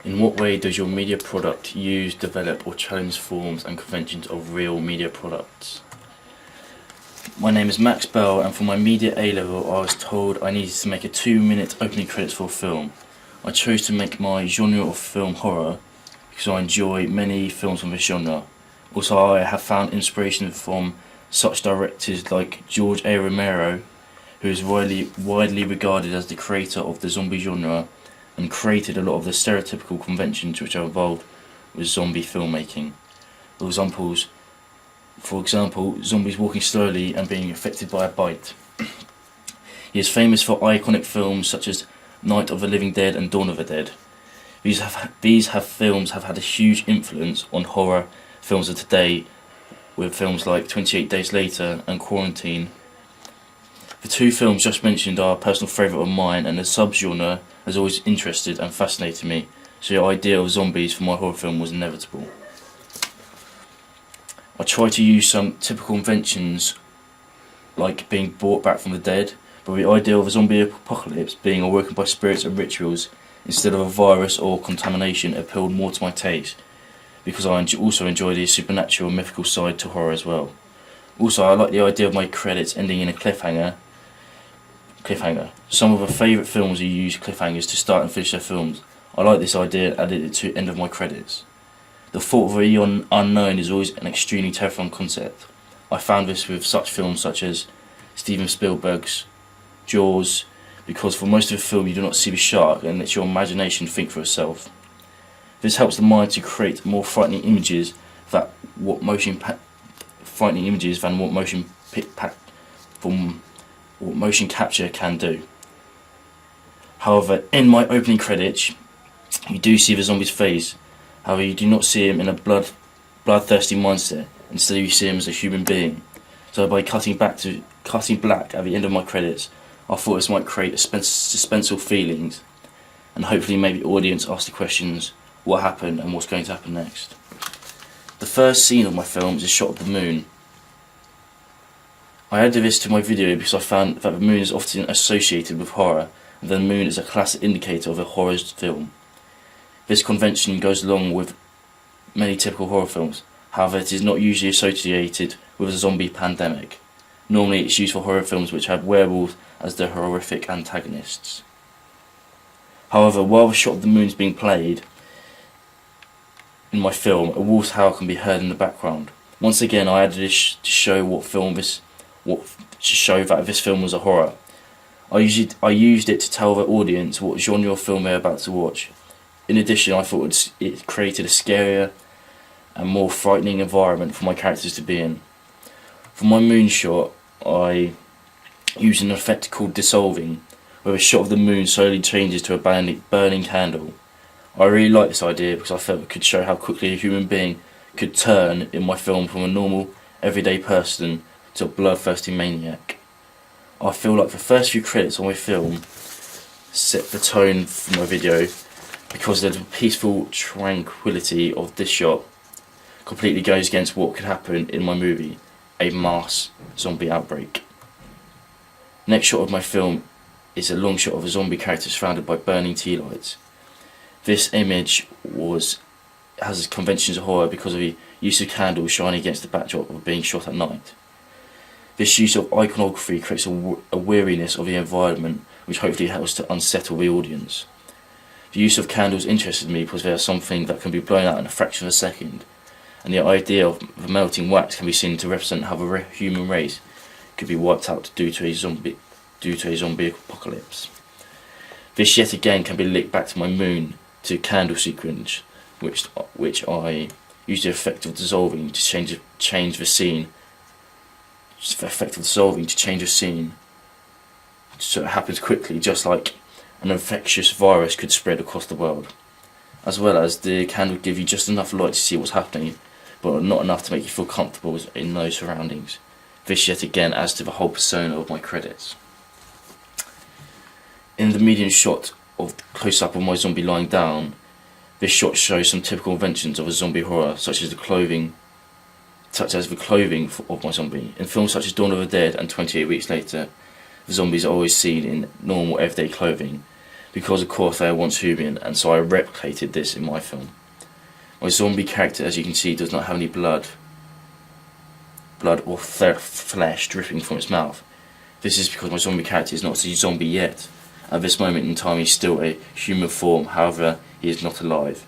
In what way does your media product use, develop or challenge forms and conventions of real media products? My name is Max Bell, and for my media A-level I was told I needed to make a 2-minute opening credits for a film. I chose to make my genre of film horror because I enjoy many films from this genre. Also, I have found inspiration from such directors like George A. Romero, who is widely regarded as the creator of the zombie genre and created a lot of the stereotypical conventions which are involved with zombie filmmaking. For example, zombies walking slowly and being affected by a bite. He is famous for iconic films such as Night of the Living Dead and Dawn of the Dead. These films have had a huge influence on horror films of today, with films like 28 Days Later and Quarantine. The two films just mentioned are a personal favourite of mine, and the subgenre has always interested and fascinated me, so the idea of zombies for my horror film was inevitable. I try to use some typical conventions like being brought back from the dead, but the idea of a zombie apocalypse being awoken by spirits and rituals instead of a virus or contamination appealed more to my taste, because I also enjoy the supernatural and mythical side to horror as well. Also, I like the idea of my credits ending in a cliffhanger. Some of my favourite films who use cliffhangers to start and finish their films. I like this idea and added it to the end of my credits. The thought of the unknown is always an extremely terrifying concept. I found this with such films such as Steven Spielberg's Jaws, because for most of the film you do not see the shark and let your imagination think for itself. This helps the mind to create more frightening images than what motion capture can do. However, in my opening credits, you do see the zombie's face. However, you do not see him in a bloodthirsty mindset. Instead, you see him as a human being. So by cutting black at the end of my credits, I thought this might create suspenseful feelings, and hopefully make the audience ask the questions: what happened and what's going to happen next. The first scene of my film is a shot of the moon. I added this to my video because I found that the moon is often associated with horror, and the moon is a classic indicator of a horror film. This convention goes along with many typical horror films. However, it is not usually associated with a zombie pandemic. Normally it's used for horror films which have werewolves as their horrific antagonists. However, while the shot of the moon is being played in my film, a wolf's howl can be heard in the background. Once again, I added this to show that this film was a horror. I used it to tell the audience what genre of film they're about to watch. In addition, I thought it created a scarier and more frightening environment for my characters to be in. For my moon shot, I used an effect called dissolving, where a shot of the moon slowly changes to a burning candle. I really liked this idea because I felt it could show how quickly a human being could turn in my film from a normal, everyday person to a bloodthirsty maniac. I feel like the first few credits of my film set the tone for my video, because the peaceful tranquility of this shot completely goes against what could happen in my movie, a mass zombie outbreak. Next shot of my film is a long shot of a zombie character surrounded by burning tea lights. This image has conventions of horror because of the use of candles shining against the backdrop of being shot at night. This use of iconography creates a weariness of the environment, which hopefully helps to unsettle the audience. The use of candles interested me because they are something that can be blown out in a fraction of a second, and the idea of the melting wax can be seen to represent how the human race could be wiped out due to a zombie apocalypse. This yet again can be linked back to my moon to candle sequence, which I used the effect of dissolving to change the scene. The effect of dissolving to change the scene, so it happens quickly, just like an infectious virus could spread across the world. As well as the candle give you just enough light to see what's happening, but not enough to make you feel comfortable in those surroundings. This yet again adds to the whole persona of my credits. In the medium shot of close-up of my zombie lying down, this shot shows some typical inventions of a zombie horror, such as the clothing of my zombie. In films such as Dawn of the Dead and 28 Weeks Later, the zombies are always seen in normal everyday clothing. because of course they are once human, and so I replicated this in my film. My zombie character, as you can see, does not have any blood or flesh dripping from its mouth. This is because my zombie character is not a zombie yet. At this moment in time, he is still a human form, however, he is not alive.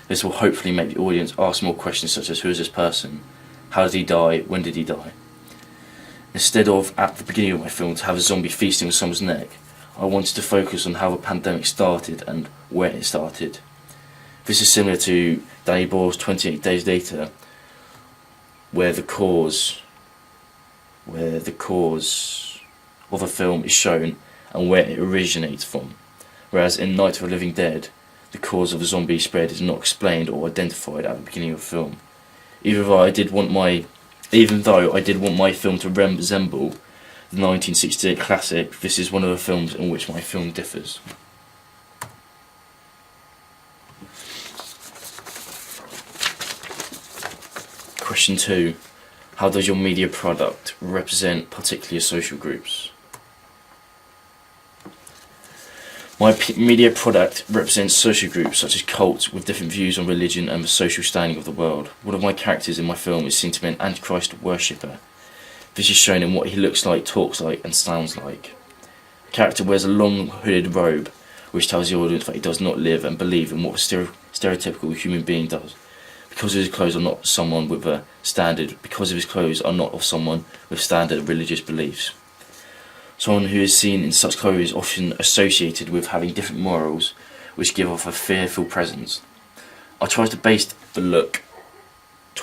This will hopefully make the audience ask more questions such as, who is this person? How did he die? When did he die? Instead of, at the beginning of my film, to have a zombie feasting on someone's neck, I wanted to focus on how the pandemic started and when it started. This is similar to Danny Boyle's 28 Days Later, where the cause of a film is shown and where it originates from. Whereas in Night of the Living Dead, the cause of the zombie spread is not explained or identified at the beginning of the film. Even though I did want my film to resemble the 1968 classic, this is one of the films in which my film differs. Question 2. How does your media product represent particular social groups? My media product represents social groups such as cults with different views on religion and the social standing of the world. One of my characters in my film is seen to be an Antichrist worshipper. This is shown in what he looks like, talks like and sounds like. The character wears a long hooded robe which tells the audience that he does not live and believe in what a stereotypical human being does. Because his clothes are not someone with a standard, because of his clothes are not of someone with standard religious beliefs. Someone who is seen in such clothes is often associated with having different morals, which give off a fearful presence. I tried to base the look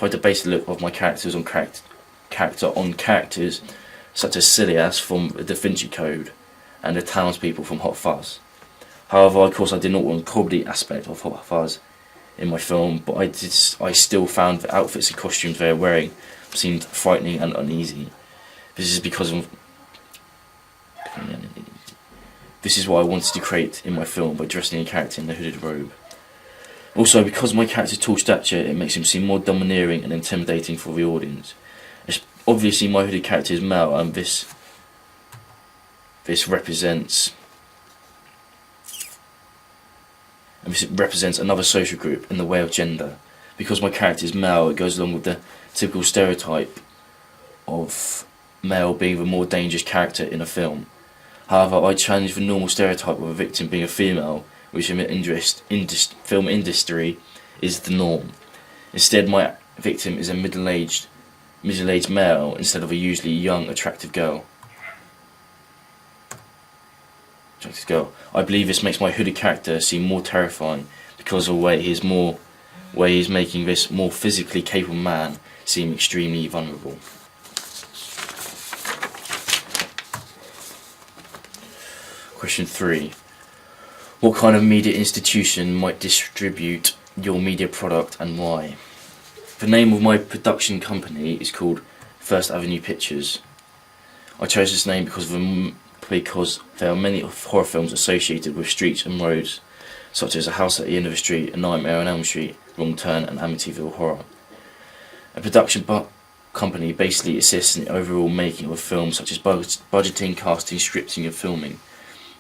of my characters on characters such as Silas from the Da Vinci Code and the townspeople from Hot Fuzz. However, of course, I did not want the comedy aspect of Hot Fuzz in my film, but I still found the outfits and costumes they were wearing seemed frightening and uneasy. This is what I wanted to create in my film by dressing a character in a hooded robe. Also, because my character's tall stature, it makes him seem more domineering and intimidating for the audience. Obviously, my hooded character is male, and this represents another social group in the way of gender. Because my character is male, it goes along with the typical stereotype of male being the more dangerous character in a film. However, I challenge the normal stereotype of a victim being a female, which in the film industry is the norm. Instead, my victim is a middle-aged male instead of a usually young, attractive girl. I believe this makes my hooded character seem more terrifying because of the way he's making this more physically capable man seem extremely vulnerable. Question 3. What kind of media institution might distribute your media product and why? The name of my production company is called First Avenue Pictures. I chose this name because there are many horror films associated with streets and roads, such as A House at the End of the Street, A Nightmare on Elm Street, Wrong Turn and Amityville Horror. A production company basically assists in the overall making of a film, such as budgeting, casting, scripting and filming.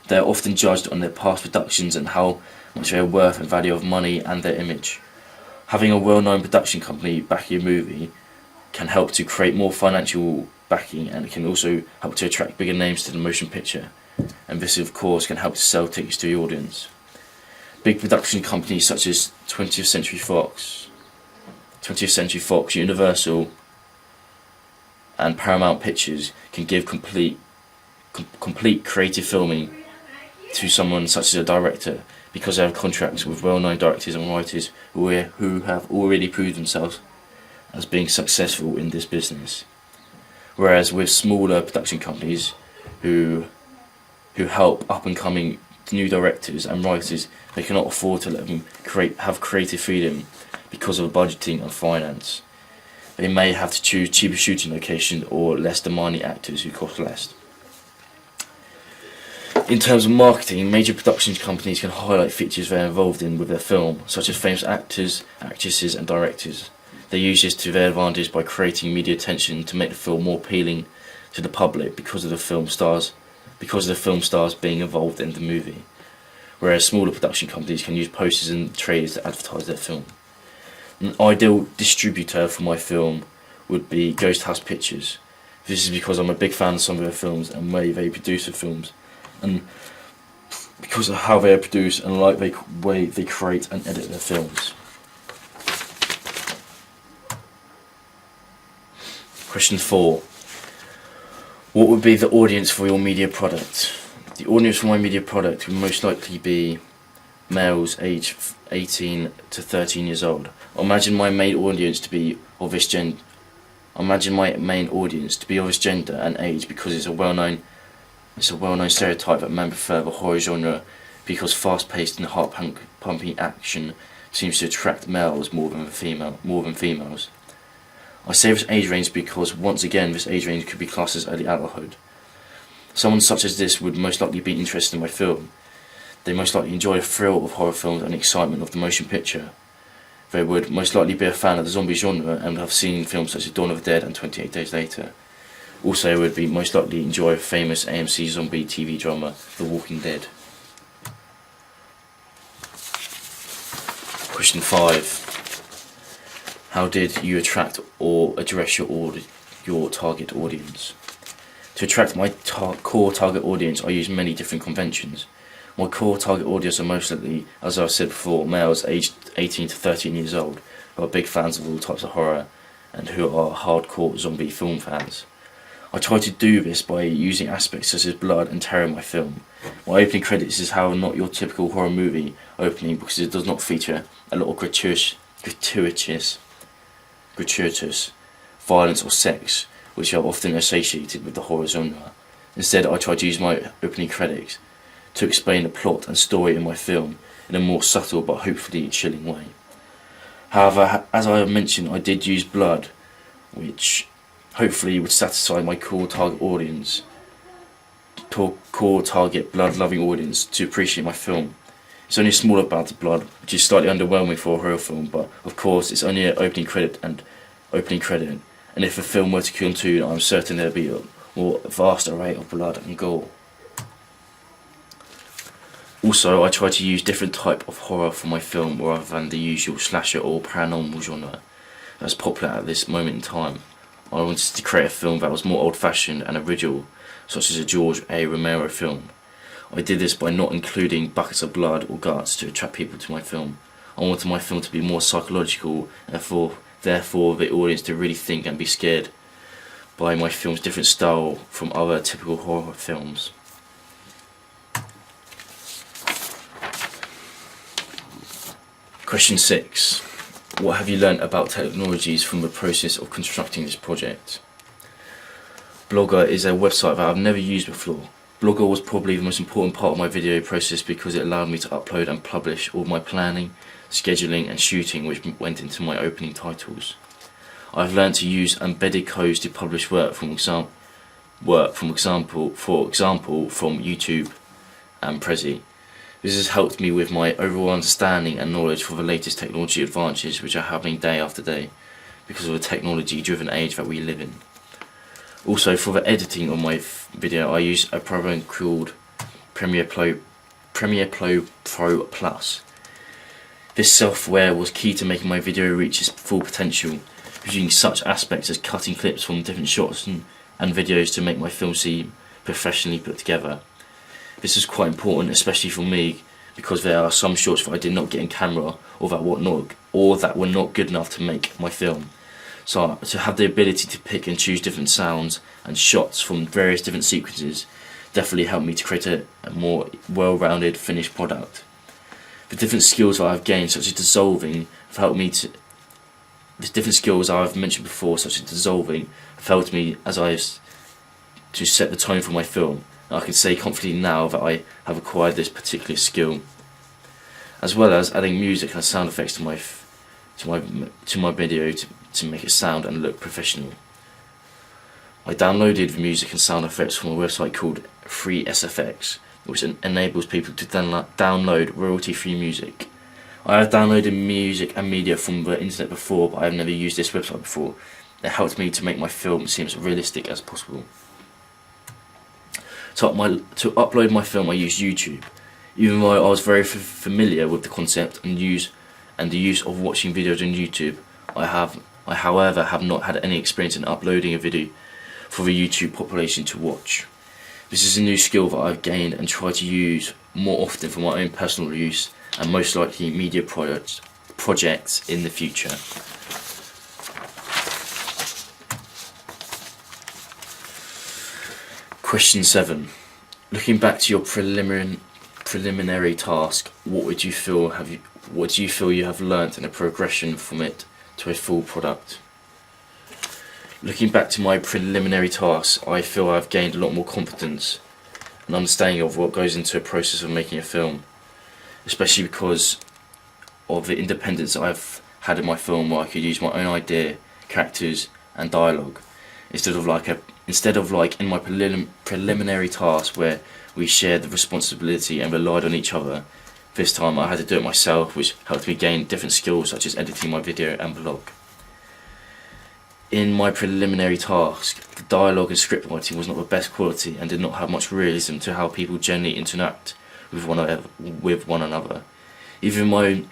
They are often judged on their past productions and how much they are worth and value of money and their image. Having a well-known production company backing a movie can help to create more financial backing, and it can also help to attract bigger names to the motion picture, and this of course can help to sell tickets to the audience. Big production companies such as 20th Century Fox, Universal and Paramount Pictures can give complete creative filming to someone such as a director, because they have contracts with well-known directors and writers who have already proved themselves as being successful in this business. Whereas with smaller production companies who help up-and-coming new directors and writers, they cannot afford to let them have creative freedom because of budgeting and finance. They may have to choose cheaper shooting locations or less demanding actors who cost less. In terms of marketing, major production companies can highlight features they're involved in with their film, such as famous actors, actresses and directors. They use this to their advantage by creating media attention to make the film more appealing to the public because of the film stars being involved in the movie. whereas smaller production companies can use posters and trailers to advertise their film. An ideal distributor for my film would be Ghost House Pictures. This is because I'm a big fan of some of their films and way they produce the films, and because of how they produce and like the way they create and edit their films. Question 4. What would be the audience for your media product? The audience for my media product would most likely be males aged 18 to 13 years old. I imagine my main audience to be of this gender. And age because it's a well-known stereotype that men prefer the horror genre because fast-paced and heart-pumping action seems to attract males more than females. I say this age range because, once again, this age range could be classed as early adulthood. Someone such as this would most likely be interested in my film. They most likely enjoy the thrill of horror films and the excitement of the motion picture. They would most likely be a fan of the zombie genre and have seen films such as Dawn of the Dead and 28 Days Later. Also would be most likely enjoy famous AMC zombie TV drama The Walking Dead. Question 5. How did you attract or address your target audience? To attract my core target audience, I use many different conventions. My core target audience are mostly, as I've said before, males aged 18 to 13 years old who are big fans of all types of horror and who are hardcore zombie film fans. I try to do this by using aspects such as blood and terror in my film. My opening credits is how not your typical horror movie opening because it does not feature a lot of gratuitous violence or sex, which are often associated with the horror genre. Instead, I try to use my opening credits to explain the plot and story in my film in a more subtle but hopefully chilling way. However, as I have mentioned, I did use blood, which hopefully would satisfy my core target audience, core target blood-loving audience to appreciate my film. It's only a small amount of blood, which is slightly underwhelming for a horror film, but of course it's only an opening credit, and if the film were to continue, I'm certain there would be a more vast array of blood and gore. Also, I try to use different type of horror for my film rather than the usual slasher or paranormal genre that's popular at this moment in time. I wanted to create a film that was more old-fashioned and original, such as a George A. Romero film. I did this by not including buckets of blood or guts to attract people to my film. I wanted my film to be more psychological and therefore the audience to really think and be scared by my film's different style from other typical horror films. Question 6. What have you learnt about technologies from the process of constructing this project? Blogger is a website that I've never used before. Blogger was probably the most important part of my video process because it allowed me to upload and publish all my planning, scheduling and shooting which went into my opening titles. I've learnt to use embedded codes to publish work from example from YouTube and Prezi. This has helped me with my overall understanding and knowledge for the latest technology advances which are happening day after day because of the technology-driven age that we live in. Also, for the editing of my video, I use a program called Premiere Pro Plus. This software was key to making my video reach its full potential, using such aspects as cutting clips from different shots and videos to make my film seem professionally put together. This is quite important, especially for me, because there are some shots that I did not get in camera or that were not good enough to make my film. So to have the ability to pick and choose different sounds and shots from various different sequences definitely helped me to create a more well-rounded finished product. The different skills that I've gained, such as dissolving, have helped me to. The different skills I've mentioned before, such as dissolving, have helped me to set the tone for my film. I can say confidently now that I have acquired this particular skill, as well as adding music and sound effects to my video to make it sound and look professional. I downloaded the music and sound effects from a website called FreeSFX, which enables people to download royalty-free music. I have downloaded music and media from the internet before, but I have never used this website before. It helped me to make my film seem as realistic as possible. To upload my film, I use YouTube. Even though I was very familiar with the concept and the use of watching videos on YouTube, I however have not had any experience in uploading a video for the YouTube population to watch. This is a new skill that I've gained and try to use more often for my own personal use and most likely media projects in the future. Question 7. Looking back to your preliminary task, what do you feel you have learnt in a progression from it to a full product? Looking back to my preliminary tasks, I feel I've gained a lot more confidence and understanding of what goes into a process of making a film, especially because of the independence I've had in my film, where I could use my own idea, characters and dialogue, instead of like in my preliminary task where we shared the responsibility and relied on each other. This time I had to do it myself, which helped me gain different skills such as editing my video and blog. In my preliminary task, the dialogue and script writing was not the best quality and did not have much realism to how people generally interact with one another. Even my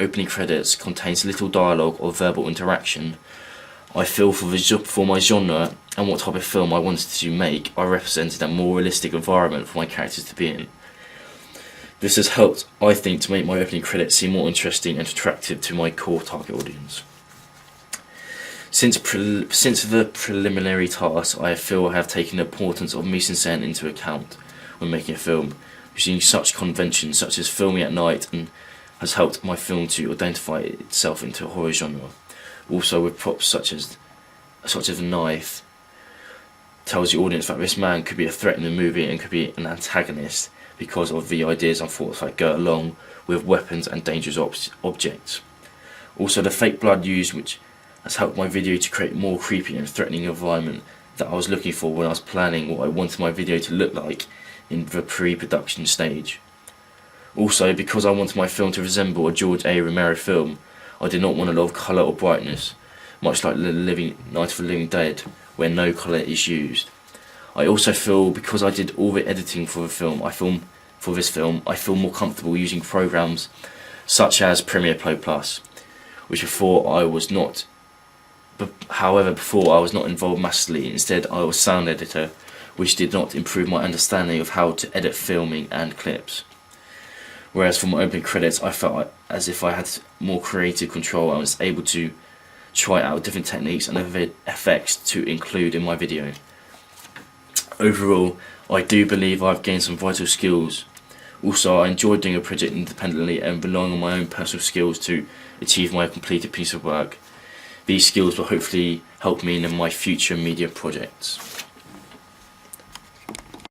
opening credits contains little dialogue or verbal interaction. I feel for my genre and what type of film I wanted to make, I represented a more realistic environment for my characters to be in. This has helped, I think, to make my opening credits seem more interesting and attractive to my core target audience. Since the preliminary tasks, I feel I have taken the importance of mise-en-scène into account when making a film, using such conventions such as filming at night, and has helped my film to identify itself into a horror genre. Also with props such as a knife, tells the audience that this man could be a threat in the movie and could be an antagonist because of the ideas and thoughts that go along with weapons and dangerous objects. Also the fake blood used, which has helped my video to create a more creepy and threatening environment that I was looking for when I was planning what I wanted my video to look like in the pre-production stage. Also, because I wanted my film to resemble a George A. Romero film, I did not want a lot of colour or brightness, much like Night of the Living Dead, where no colour is used. I also feel because I did all the editing for this film, I feel more comfortable using programs such as Premiere Pro Plus, which before I was not involved massively. Instead, I was sound editor, which did not improve my understanding of how to edit filming and clips. Whereas for my opening credits, I felt as if I had more creative control and was able to try out different techniques and effects to include in my video. Overall, I do believe I've gained some vital skills. Also, I enjoyed doing a project independently and relying on my own personal skills to achieve my completed piece of work. These skills will hopefully help me in my future media projects.